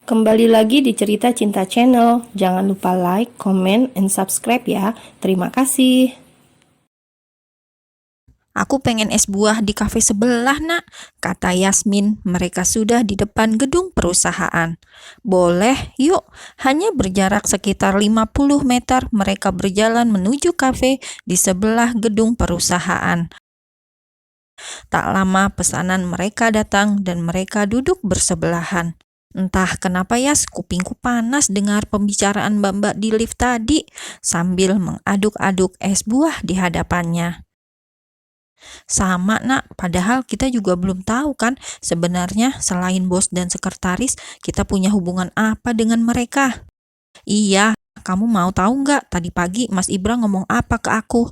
Kembali lagi di Cerita Cinta Channel. Jangan lupa like, comment, and subscribe ya. Terima kasih. Aku pengen es buah di kafe sebelah, Nak, kata Yasmin. Mereka sudah di depan gedung perusahaan. Boleh, yuk. Hanya berjarak sekitar 50 meter mereka berjalan menuju kafe di sebelah gedung perusahaan. Tak lama pesanan mereka datang dan mereka duduk bersebelahan. Entah kenapa ya, kupingku panas dengar pembicaraan mbak-mbak di lift tadi sambil mengaduk-aduk es buah di hadapannya. Sama, Nak, padahal kita juga belum tahu kan sebenarnya selain bos dan sekretaris, kita punya hubungan apa dengan mereka. Iya, kamu mau tahu nggak tadi pagi Mas Ibra ngomong apa ke aku?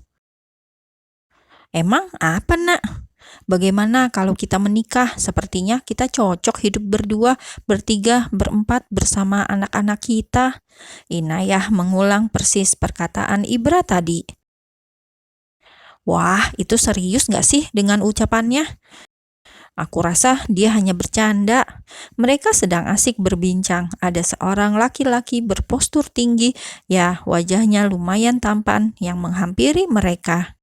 Emang apa, Nak? Bagaimana kalau kita menikah? Sepertinya kita cocok hidup berdua, bertiga, berempat bersama anak-anak kita. Inayah mengulang persis perkataan Ibra tadi. Wah, itu serius nggak sih dengan ucapannya? Aku rasa dia hanya bercanda. Mereka sedang asik berbincang. Ada seorang laki-laki berpostur tinggi, ya wajahnya lumayan tampan yang menghampiri mereka.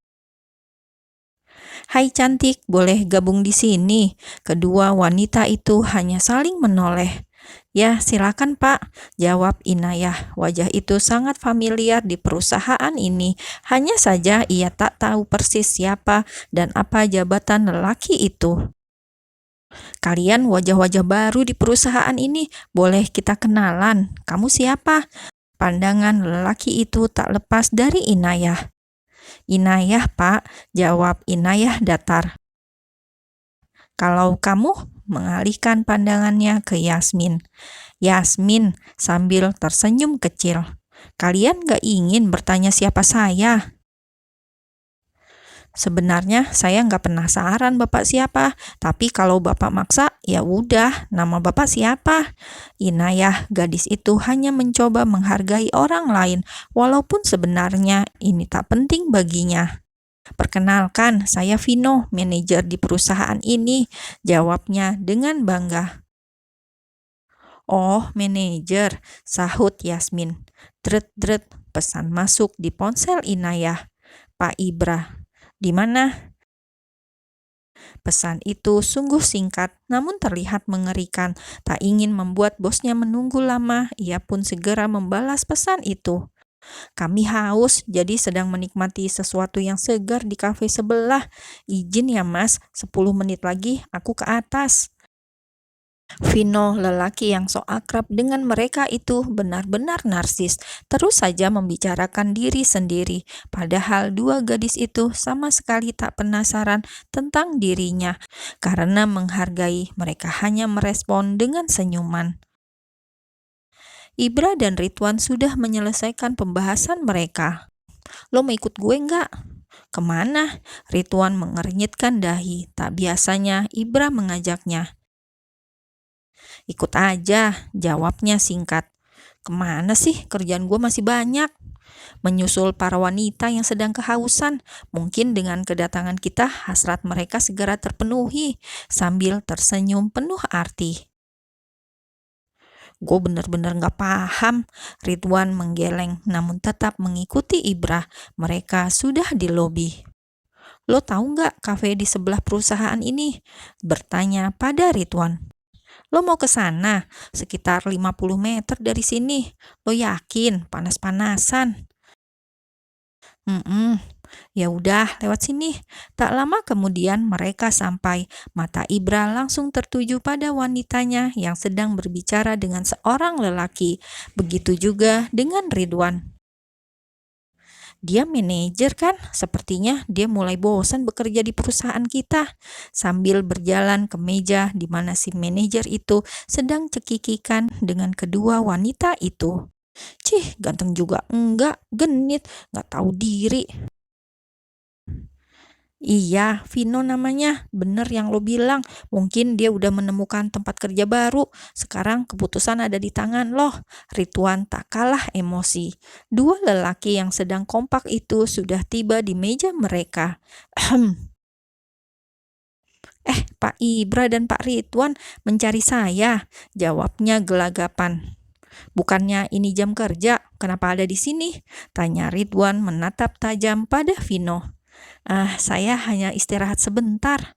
Hai cantik, boleh gabung di sini? Kedua wanita itu hanya saling menoleh. Ya, silakan Pak, jawab Inayah. Wajah itu sangat familiar di perusahaan ini. Hanya saja ia tak tahu persis siapa dan apa jabatan lelaki itu. Kalian wajah-wajah baru di perusahaan ini, boleh kita kenalan? Kamu siapa? Pandangan lelaki itu tak lepas dari Inayah. Inayah, Pak, jawab Inayah datar. Kalau kamu, mengalihkan pandangannya ke Yasmin. Yasmin sambil tersenyum kecil. Kalian gak ingin bertanya siapa saya? Sebenarnya saya nggak penasaran Bapak siapa, tapi kalau Bapak maksa, ya udah, nama Bapak siapa? Inayah, gadis itu hanya mencoba menghargai orang lain, walaupun sebenarnya ini tak penting baginya. Perkenalkan, saya Vino, manajer di perusahaan ini, jawabnya dengan bangga. Oh, manajer, sahut Yasmin. Dret-dret, pesan masuk di ponsel Inayah. Pak Ibra. Di mana? Pesan itu sungguh singkat, namun terlihat mengerikan. Tak ingin membuat bosnya menunggu lama, ia pun segera membalas pesan itu. Kami haus, jadi sedang menikmati sesuatu yang segar di kafe sebelah. Izin ya mas, 10 menit lagi aku ke atas. Vino, lelaki yang so akrab dengan mereka itu benar-benar narsis, terus saja membicarakan diri sendiri, padahal dua gadis itu sama sekali tak penasaran tentang dirinya, karena menghargai mereka hanya merespon dengan senyuman. Ibra dan Ridwan sudah menyelesaikan pembahasan mereka. Lo mau ikut gue nggak? Kemana? Ridwan mengernyitkan dahi, tak biasanya Ibra mengajaknya. Ikut aja, jawabnya singkat. Kemana sih? Kerjaan gue masih banyak. Menyusul para wanita yang sedang kehausan. Mungkin dengan kedatangan kita, hasrat mereka segera terpenuhi. Sambil tersenyum penuh arti. Gue bener-bener gak paham. Ridwan menggeleng, namun tetap mengikuti Ibra. Mereka sudah di lobi. Lo tahu gak kafe di sebelah perusahaan ini? Bertanya pada Ridwan. Lo mau ke sana, sekitar 50 meter dari sini. Lo yakin panas-panasan? Ya udah, lewat sini. Tak lama kemudian mereka sampai. Mata Ibra langsung tertuju pada wanitanya yang sedang berbicara dengan seorang lelaki. Begitu juga dengan Ridwan. Dia manajer kan? Sepertinya dia mulai bosan bekerja di perusahaan kita. Sambil berjalan ke meja di mana si manajer itu sedang cekikikan dengan kedua wanita itu. Cih, ganteng juga enggak, genit, gak tahu diri. Iya, Vino namanya. Bener yang lo bilang. Mungkin dia udah menemukan tempat kerja baru. Sekarang keputusan ada di tangan lo. Ridwan tak kalah emosi. Dua lelaki yang sedang kompak itu sudah tiba di meja mereka. Pak Ibra dan Pak Ridwan mencari saya, jawabnya gelagapan. Bukannya ini jam kerja, kenapa ada di sini? Tanya Ridwan menatap tajam pada Vino. Saya hanya istirahat sebentar.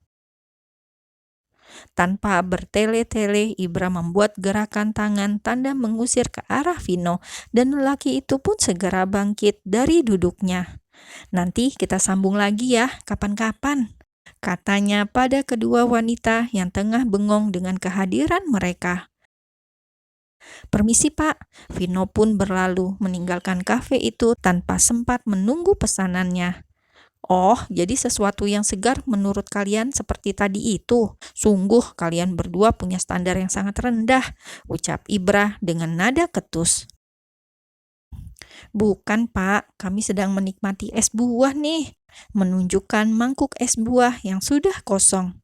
Tanpa bertele-tele, Ibra membuat gerakan tangan tanda mengusir ke arah Vino, dan lelaki itu pun segera bangkit dari duduknya. Nanti kita sambung lagi ya, kapan-kapan, katanya pada kedua wanita yang tengah bengong dengan kehadiran mereka. Permisi Pak, Vino pun berlalu meninggalkan kafe itu tanpa sempat menunggu pesanannya. Oh, jadi sesuatu yang segar menurut kalian seperti tadi itu. Sungguh kalian berdua punya standar yang sangat rendah, ucap Ibra dengan nada ketus. Bukan Pak, kami sedang menikmati es buah nih, menunjukkan mangkuk es buah yang sudah kosong.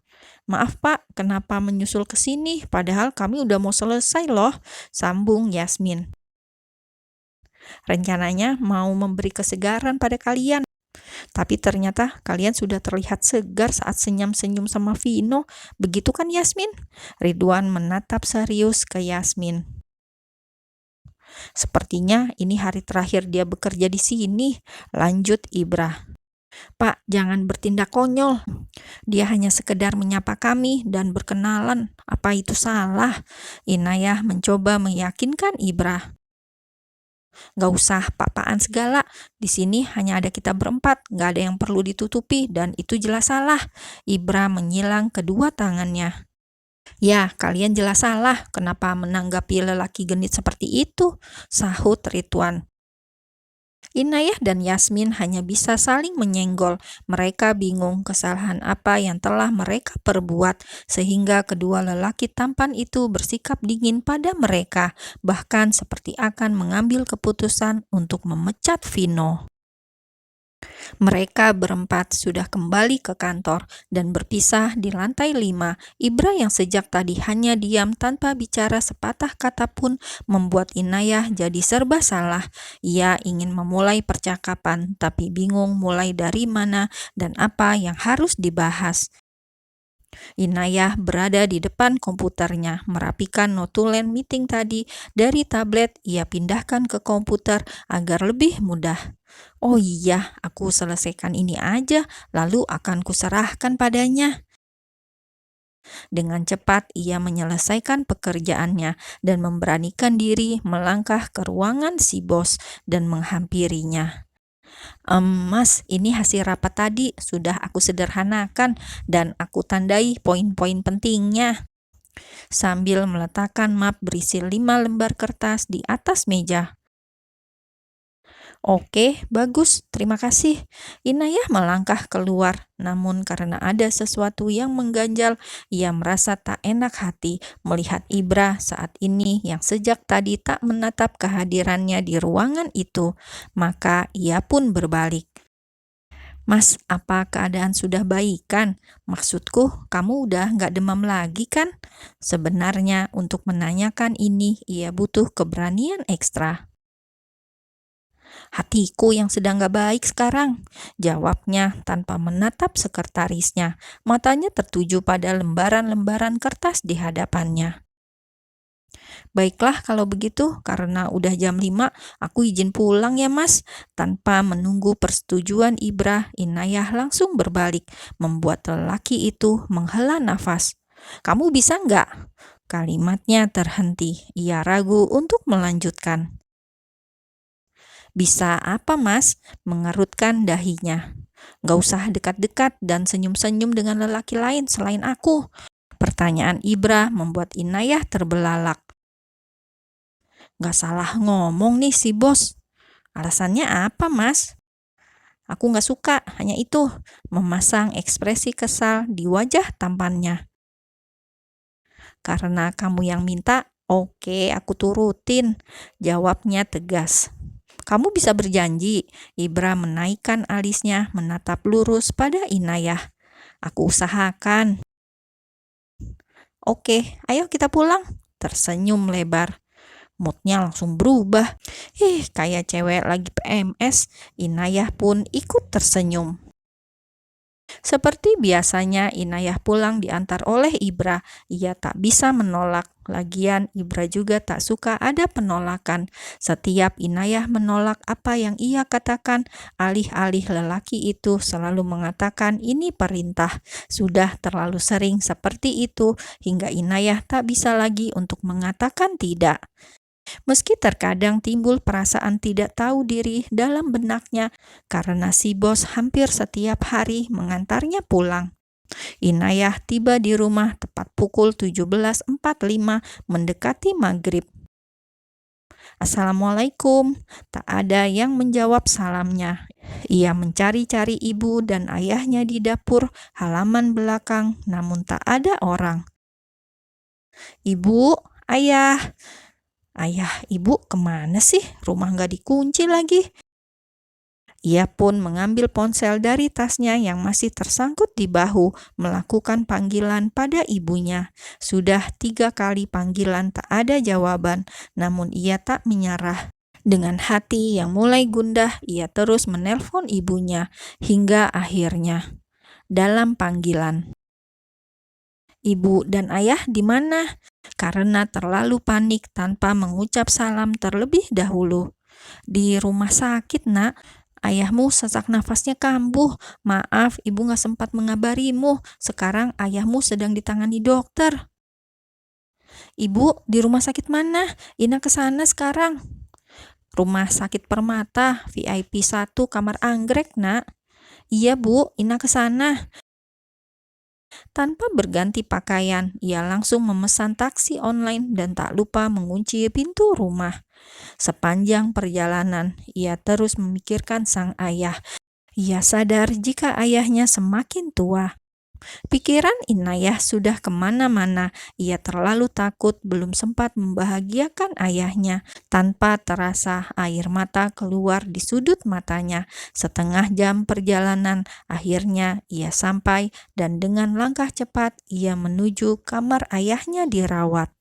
Maaf Pak, kenapa menyusul ke sini? Padahal kami udah mau selesai loh, sambung Yasmin. Rencananya mau memberi kesegaran pada kalian, tapi ternyata kalian sudah terlihat segar saat senyum-senyum sama Vino. Begitu kan Yasmin? Ridwan menatap serius ke Yasmin. Sepertinya ini hari terakhir dia bekerja di sini, lanjut Ibra. Pak, jangan bertindak konyol. Dia hanya sekedar menyapa kami dan berkenalan. Apa itu salah? Inayah mencoba meyakinkan Ibra. Gak usah pak-pakan segala. Di sini hanya ada kita berempat. Gak ada yang perlu ditutupi dan itu jelas salah. Ibra menyilang kedua tangannya. Ya, kalian jelas salah. Kenapa menanggapi lelaki genit seperti itu? Sahut Ridwan. Inayah dan Yasmin hanya bisa saling menyenggol. Mereka bingung kesalahan apa yang telah mereka perbuat, sehingga kedua lelaki tampan itu bersikap dingin pada mereka, bahkan seperti akan mengambil keputusan untuk memecat Vino. Mereka berempat sudah kembali ke kantor dan berpisah di lantai 5. Ibra yang sejak tadi hanya diam tanpa bicara sepatah kata pun membuat Inayah jadi serba salah. Ia ingin memulai percakapan tapi bingung mulai dari mana dan apa yang harus dibahas. Inayah berada di depan komputernya, merapikan notulen meeting tadi dari tablet ia pindahkan ke komputer agar lebih mudah. Oh iya, aku selesaikan ini aja, lalu akan kuserahkan padanya. Dengan cepat ia menyelesaikan pekerjaannya dan memberanikan diri melangkah ke ruangan si bos dan menghampirinya. Mas, ini hasil rapat tadi sudah aku sederhanakan dan aku tandai poin-poin pentingnya. Sambil meletakkan map berisi 5 lembar kertas di atas meja. Oke, bagus, terima kasih. Inayah melangkah keluar, namun karena ada sesuatu yang mengganjal, ia merasa tak enak hati melihat Ibra saat ini yang sejak tadi tak menatap kehadirannya di ruangan itu. Maka ia pun berbalik. Mas, apa keadaan sudah baikan? Maksudku, kamu udah nggak demam lagi kan? Sebenarnya untuk menanyakan ini, ia butuh keberanian ekstra. Hatiku yang sedang gak baik sekarang, jawabnya tanpa menatap sekretarisnya. Matanya tertuju pada lembaran-lembaran kertas di hadapannya. Baiklah kalau begitu, karena udah jam 5, aku izin pulang ya mas. Tanpa menunggu persetujuan Ibra, Inayah langsung berbalik, membuat lelaki itu menghela nafas. Kamu bisa nggak? Kalimatnya terhenti, ia ragu untuk melanjutkan. Bisa apa mas? Mengerutkan dahinya. Gak usah dekat-dekat dan senyum-senyum dengan lelaki lain selain aku. Pertanyaan Ibra membuat Inayah terbelalak. Gak salah ngomong nih si bos. Alasannya apa mas? Aku gak suka, hanya itu. Memasang ekspresi kesal di wajah tampannya. Karena kamu yang minta, oke aku turutin. Jawabnya tegas. Kamu bisa berjanji? Ibra menaikkan alisnya menatap lurus pada Inayah. Aku usahakan. Oke, ayo kita pulang. Tersenyum lebar. Moodnya langsung berubah. Kayak cewek lagi PMS. Inayah pun ikut tersenyum. Seperti biasanya, Inayah pulang diantar oleh Ibra. Ia tak bisa menolak. Lagian, Ibra juga tak suka ada penolakan. Setiap Inayah menolak apa yang ia katakan, alih-alih lelaki itu selalu mengatakan ini perintah. Sudah terlalu sering seperti itu, hingga Inayah tak bisa lagi untuk mengatakan tidak. Meski terkadang timbul perasaan tidak tahu diri dalam benaknya karena si bos hampir setiap hari mengantarnya pulang. Inayah tiba di rumah tepat pukul 17.45 mendekati maghrib. Assalamualaikum. Tak ada yang menjawab salamnya. Ia mencari-cari ibu dan ayahnya di dapur halaman belakang, namun tak ada orang. Ibu, ayah. Ayah, ibu kemana sih? Rumah nggak dikunci lagi. Ia pun mengambil ponsel dari tasnya yang masih tersangkut di bahu, melakukan panggilan pada ibunya. Sudah 3 kali panggilan tak ada jawaban, namun ia tak menyerah. Dengan hati yang mulai gundah, ia terus menelpon ibunya, hingga akhirnya dalam panggilan. Ibu dan ayah di mana? Karena terlalu panik tanpa mengucap salam terlebih dahulu. Di rumah sakit, nak. Ayahmu sesak nafasnya kambuh. Maaf, ibu gak sempat mengabarimu. Sekarang ayahmu sedang ditangani dokter. Ibu, di rumah sakit mana? Ina ke sana sekarang. Rumah sakit Permata, VIP 1, kamar anggrek, nak. Iya, Bu, Ina ke sana. Tanpa berganti pakaian, ia langsung memesan taksi online dan tak lupa mengunci pintu rumah. Sepanjang perjalanan, ia terus memikirkan sang ayah. Ia sadar jika ayahnya semakin tua. Pikiran Inayah sudah kemana-mana. Ia terlalu takut belum sempat membahagiakan ayahnya. Tanpa terasa air mata keluar di sudut matanya. Setengah jam perjalanan, akhirnya ia sampai dan dengan langkah cepat ia menuju kamar ayahnya dirawat.